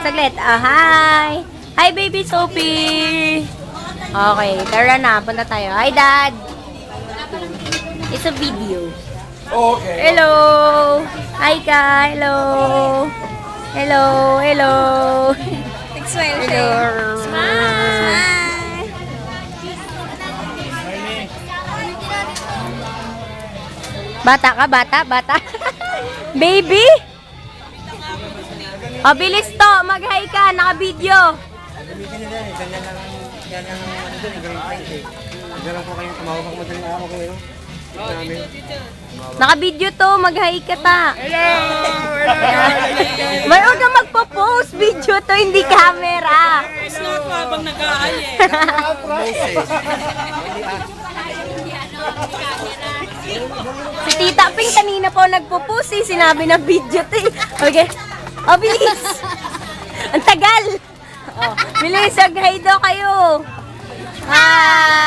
saglit. Hi! Hi, baby Sophie! Okay, tara na. Punta tayo. Hi, Dad! It's a video. Okay. Hello! Hi, ka! Hello! Hello! Hello! Nag-smile siya. Hello! Smile! Bata ka, bata, bata. Baby? O, bilis to. Mag-hi ka. Naka-video. Gamitin nila eh. Ganyan lang ano dun eh. Gawin prank eh. Ganyan po kayong tumawag ako madaling araw ko ngayon. Namin. Naka-video to. Mag-hi ka ta. Mayroon ka magpo-post. Video to, hindi camera. Tapos na ako habang nag-aay eh. Si Tita Ping kanina po nagpo-post eh. Sinabi na video to eh. Okay. O, bilis. Ang tagal. O, bilis. Mag-hi daw kayo. Hi.